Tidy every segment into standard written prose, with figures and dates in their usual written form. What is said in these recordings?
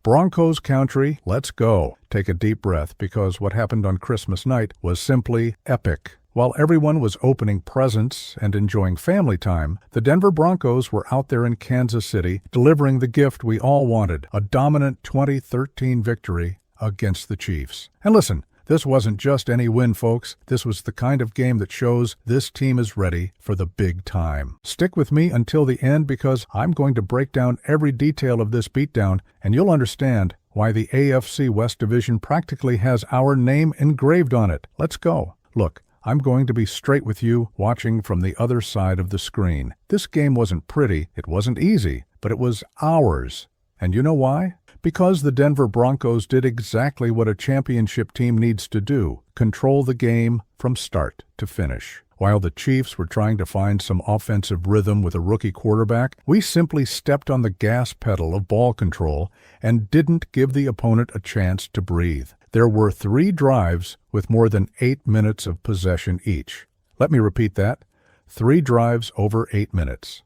Broncos Country, let's go. Take a deep breath because what happened on Christmas night was simply epic. While everyone was opening presents and enjoying family time, the Denver Broncos were out there in Kansas City delivering the gift we all wanted, a dominant 2013 victory against the Chiefs. And listen, this wasn't just any win, folks. This was the kind of game that shows this team is ready for the big time. Stick with me until the end because I'm going to break down every detail of this beatdown, and you'll understand why the AFC West division practically has our name engraved on it. Let's go. Look, I'm going to be straight with you, watching from the other side of the screen. This game wasn't pretty, it wasn't easy, but it was ours. And you know why? Because the Denver Broncos did exactly what a championship team needs to do: control the game from start to finish. While the Chiefs were trying to find some offensive rhythm with a rookie quarterback, we simply stepped on the gas pedal of ball control and didn't give the opponent a chance to breathe. There were 3 drives with more than 8 minutes of possession each. Let me repeat that. 3 drives over 8 minutes.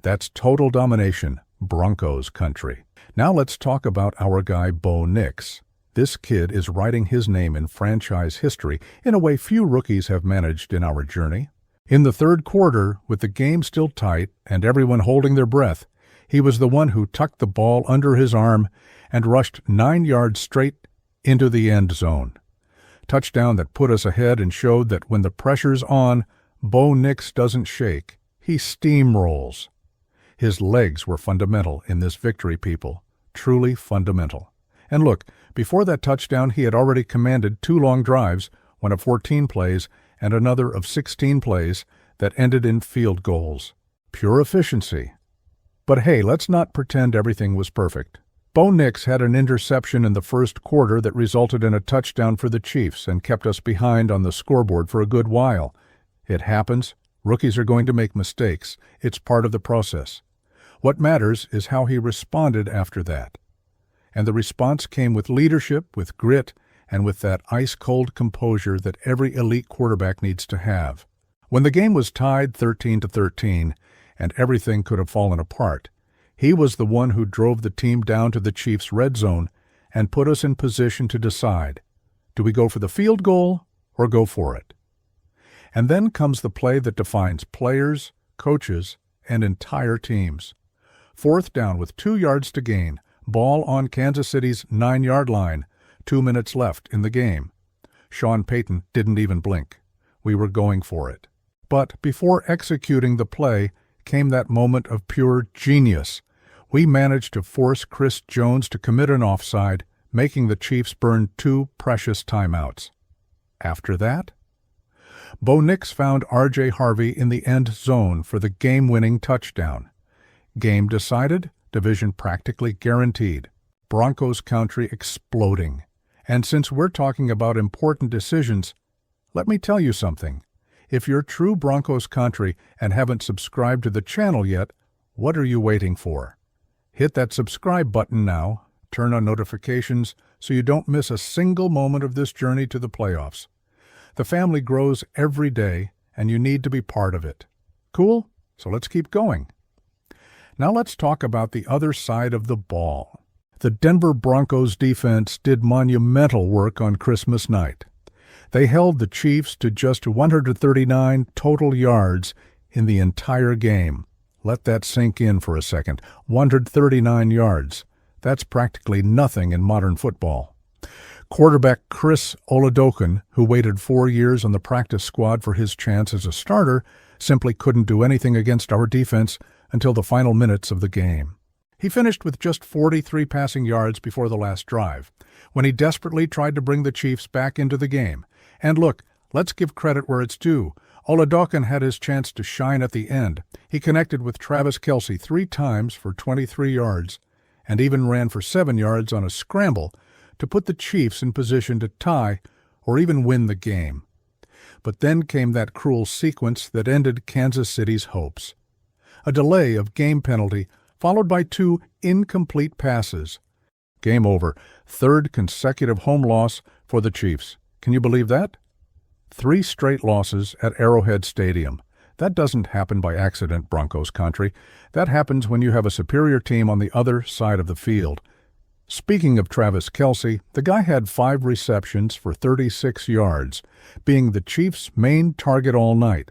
That's total domination, Broncos country. Now let's talk about our guy Bo Nix. This kid is writing his name in franchise history in a way few rookies have managed in our journey. In the third quarter, with the game still tight and everyone holding their breath, he was the one who tucked the ball under his arm and rushed 9 yards straight into the end zone. Touchdown that put us ahead and showed that when the pressure's on, Bo Nix doesn't shake, he steamrolls. His legs were fundamental in this victory, people, truly fundamental. And look, before that touchdown he had already commanded 2 long drives, one of 14 plays and another of 16 plays that ended in field goals. Pure efficiency. But hey, let's not pretend everything was perfect. Bo Nix had an interception in the first quarter that resulted in a touchdown for the Chiefs and kept us behind on the scoreboard for a good while. It happens. Rookies are going to make mistakes. It's part of the process. What matters is how he responded after that. And the response came with leadership, with grit, and with that ice-cold composure that every elite quarterback needs to have. When the game was tied 13-13 and everything could have fallen apart, he was the one who drove the team down to the Chiefs' red zone and put us in position to decide, do we go for the field goal or go for it? And then comes the play that defines players, coaches, and entire teams. 4th down with 2 yards to gain, ball on Kansas City's 9-yard line, 2 minutes left in the game. Sean Payton didn't even blink. We were going for it. But before executing the play came that moment of pure genius. We managed to force Chris Jones to commit an offside, making the Chiefs burn 2 precious timeouts. After that, Bo Nix found R.J. Harvey in the end zone for the game-winning touchdown. Game decided, division practically guaranteed. Broncos country exploding. And since we're talking about important decisions, let me tell you something. If you're true Broncos country and haven't subscribed to the channel yet, what are you waiting for? Hit that subscribe button now, turn on notifications so you don't miss a single moment of this journey to the playoffs. The family grows every day, and you need to be part of it. Cool? So let's keep going. Now let's talk about the other side of the ball. The Denver Broncos defense did monumental work on Christmas night. They held the Chiefs to just 139 total yards in the entire game. Let that sink in for a second. 139 yards. That's practically nothing in modern football. Quarterback Chris Oladokun, who waited 4 years on the practice squad for his chance as a starter, simply couldn't do anything against our defense until the final minutes of the game. He finished with just 43 passing yards before the last drive, when he desperately tried to bring the Chiefs back into the game. And look, let's give credit where it's due. Oladokun had his chance to shine at the end. He connected with Travis Kelce 3 times for 23 yards, and even ran for 7 yards on a scramble to put the Chiefs in position to tie or even win the game. But then came that cruel sequence that ended Kansas City's hopes. A delay of game penalty followed by 2 incomplete passes. Game over. 3rd consecutive home loss for the Chiefs. Can you believe that? 3 straight losses at Arrowhead Stadium. That doesn't happen by accident, Broncos country. That happens when you have a superior team on the other side of the field. Speaking of Travis Kelce, the guy had 5 receptions for 36 yards, being the Chiefs' main target all night.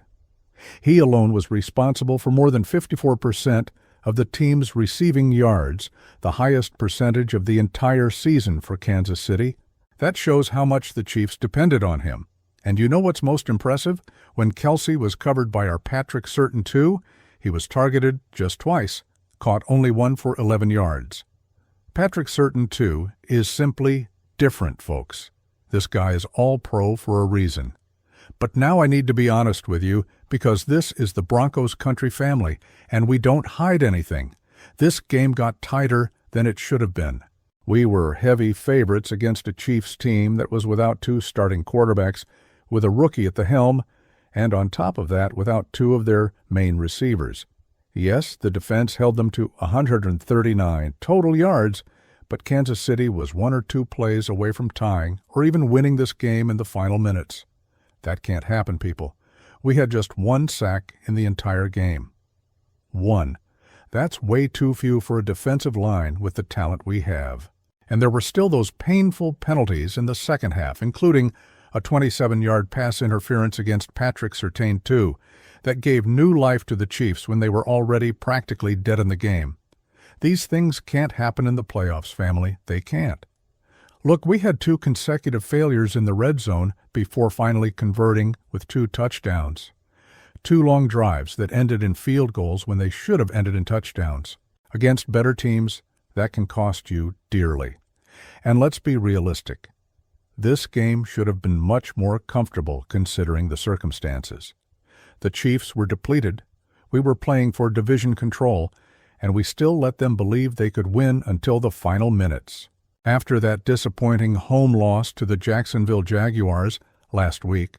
He alone was responsible for more than 54% of the team's receiving yards, the highest percentage of the entire season for Kansas City. That shows how much the Chiefs depended on him. And you know what's most impressive? When Kelce was covered by our Patrick Surtain too, he was targeted just twice, caught only one for 11 yards. Patrick Surtain too is simply different, folks. This guy is all pro for a reason. But now I need to be honest with you, because this is the Broncos Country family, and we don't hide anything. This game got tighter than it should have been. We were heavy favorites against a Chiefs team that was without 2 starting quarterbacks, with a rookie at the helm, and on top of that, without 2 of their main receivers. Yes, the defense held them to 139 total yards, but Kansas City was 1 or 2 plays away from tying or even winning this game in the final minutes. That can't happen, people. We had just 1 sack in the entire game. 1. That's way too few for a defensive line with the talent we have. And there were still those painful penalties in the second half, including a 27-yard pass interference against Patrick Surtain too, that gave new life to the Chiefs when they were already practically dead in the game. These things can't happen in the playoffs, family. They can't. Look, we had 2 consecutive failures in the red zone before finally converting with 2 touchdowns. 2 long drives that ended in field goals when they should have ended in touchdowns. Against better teams, that can cost you dearly. And let's be realistic. This game should have been much more comfortable considering the circumstances. The Chiefs were depleted. We were playing for division control, and we still let them believe they could win until the final minutes. After that disappointing home loss to the Jacksonville Jaguars last week,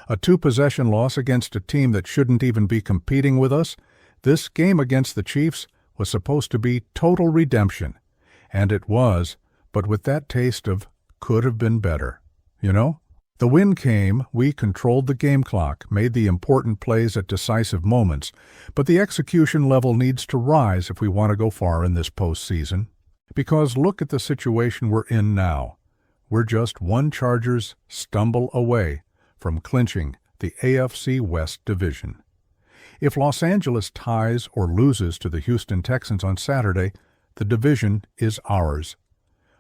a 2-possession loss against a team that shouldn't even be competing with us, this game against the Chiefs was supposed to be total redemption. And it was, but with that taste of could have been better. You know? The win came, we controlled the game clock, made the important plays at decisive moments, but the execution level needs to rise if we want to go far in this postseason. Because look at the situation we're in now. We're just 1 Chargers stumble away from clinching the AFC West division. If Los Angeles ties or loses to the Houston Texans on Saturday, the division is ours.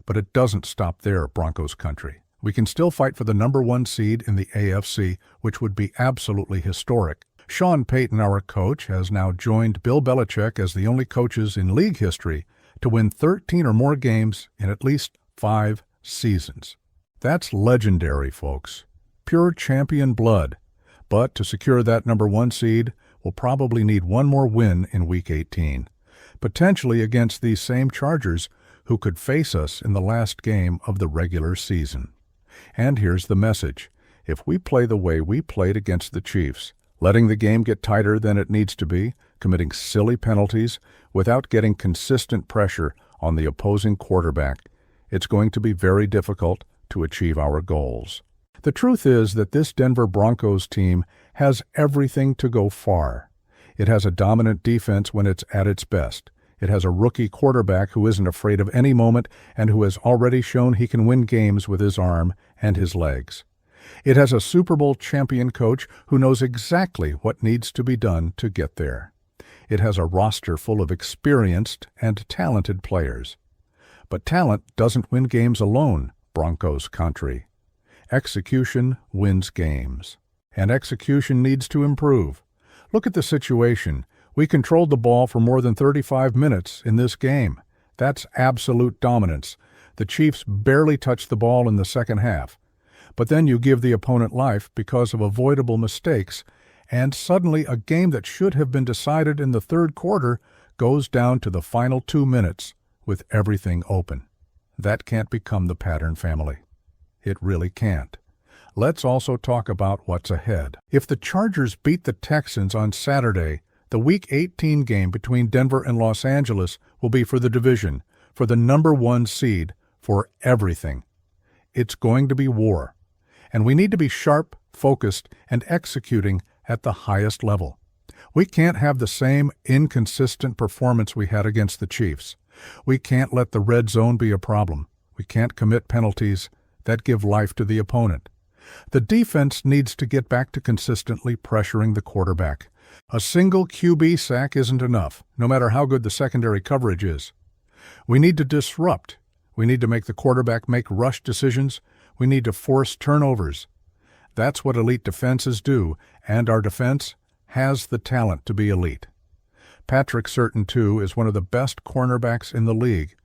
But it doesn't stop there, Broncos Country. We can still fight for the number 1 seed in the AFC, which would be absolutely historic. Sean Payton, our coach, has now joined Bill Belichick as the only coaches in league history to win 13 or more games in at least 5 seasons. That's legendary, folks. Pure champion blood. But to secure that number 1 seed, we'll probably need 1 more win in Week 18, potentially against these same Chargers who could face us in the last game of the regular season. And here's the message. If we play the way we played against the Chiefs, letting the game get tighter than it needs to be, committing silly penalties without getting consistent pressure on the opposing quarterback, it's going to be very difficult to achieve our goals. The truth is that this Denver Broncos team has everything to go far. It has a dominant defense when it's at its best. It has a rookie quarterback who isn't afraid of any moment and who has already shown he can win games with his arm and his legs. It has a Super Bowl champion coach who knows exactly what needs to be done to get there. It has a roster full of experienced and talented players. But talent doesn't win games alone, Broncos Country. Execution wins games. And execution needs to improve. Look at the situation. We controlled the ball for more than 35 minutes in this game. That's absolute dominance. The Chiefs barely touched the ball in the second half. But then you give the opponent life because of avoidable mistakes, and suddenly a game that should have been decided in the third quarter goes down to the final 2 minutes with everything open. That can't become the pattern, family. It really can't. Let's also talk about what's ahead. If the Chargers beat the Texans on Saturday, the Week 18 game between Denver and Los Angeles will be for the division, for the number 1 seed, for everything. It's going to be war. And we need to be sharp, focused, and executing at the highest level. We can't have the same inconsistent performance we had against the Chiefs. We can't let the red zone be a problem. We can't commit penalties that give life to the opponent. The defense needs to get back to consistently pressuring the quarterback. A single QB sack isn't enough, no matter how good the secondary coverage is. We need to disrupt. We need to make the quarterback make rush decisions. We need to force turnovers. That's what elite defenses do, and our defense has the talent to be elite. Patrick Surtain, too, is one of the best cornerbacks in the league.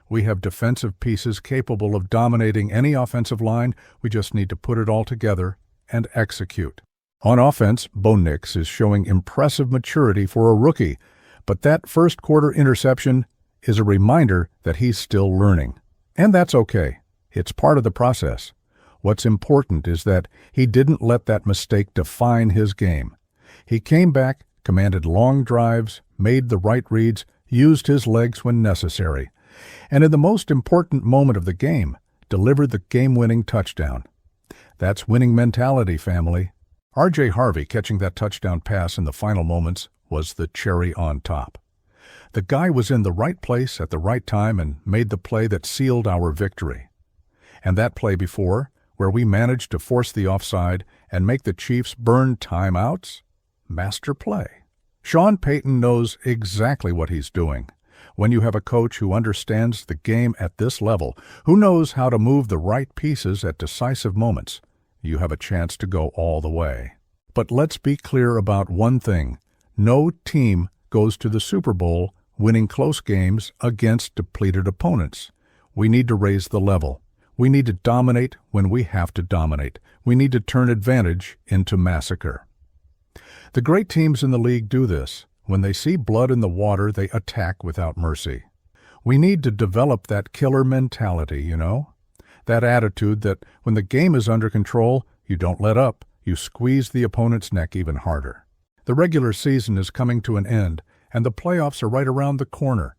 We have defensive pieces capable of dominating any offensive line. We just need to put it all together and execute. On offense, Bo Nix is showing impressive maturity for a rookie, but that first quarter interception is a reminder that he's still learning. And that's okay. It's part of the process. What's important is that he didn't let that mistake define his game. He came back, commanded long drives, made the right reads, used his legs when necessary, and in the most important moment of the game, delivered the game-winning touchdown. That's winning mentality, family. R.J. Harvey catching that touchdown pass in the final moments was the cherry on top. The guy was in the right place at the right time and made the play that sealed our victory. And that play before, where we managed to force the offside and make the Chiefs burn timeouts? Master play. Sean Payton knows exactly what he's doing. When you have a coach who understands the game at this level, who knows how to move the right pieces at decisive moments, you have a chance to go all the way. But let's be clear about one thing. No team goes to the Super Bowl winning close games against depleted opponents. We need to raise the level. We need to dominate when we have to dominate. We need to turn advantage into massacre. The great teams in the league do this. When they see blood in the water, they attack without mercy. We need to develop that killer mentality, that attitude that when the game is under control, you don't let up, you squeeze the opponent's neck even harder. The regular season is coming to an end, and the playoffs are right around the corner.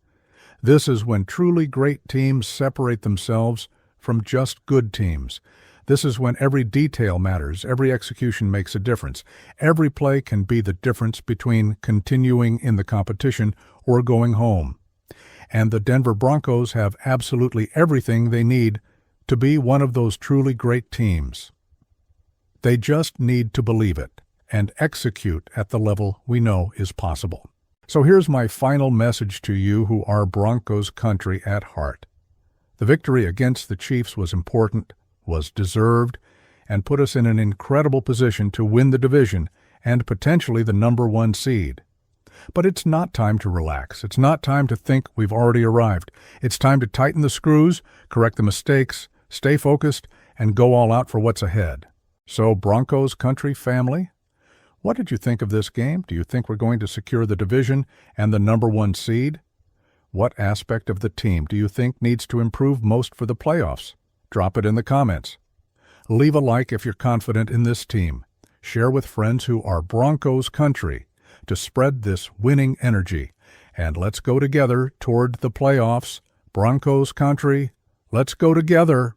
This is when truly great teams separate themselves from just good teams. This is when every detail matters, every execution makes a difference. Every play can be the difference between continuing in the competition or going home. And the Denver Broncos have absolutely everything they need to be one of those truly great teams. They just need to believe it and execute at the level we know is possible. So here's my final message to you who are Broncos Country at heart. The victory against the Chiefs was important, was deserved, and put us in an incredible position to win the division and potentially the #1 seed. But it's not time to relax. It's not time to think we've already arrived. It's time to tighten the screws, correct the mistakes, stay focused, and go all out for what's ahead. So, Broncos Country family, what did you think of this game? Do you think we're going to secure the division and the #1 seed? What aspect of the team do you think needs to improve most for the playoffs? Drop it in the comments. Leave a like if you're confident in this team. Share with friends who are Broncos Country to spread this winning energy. And let's go together toward the playoffs. Broncos Country, let's go together.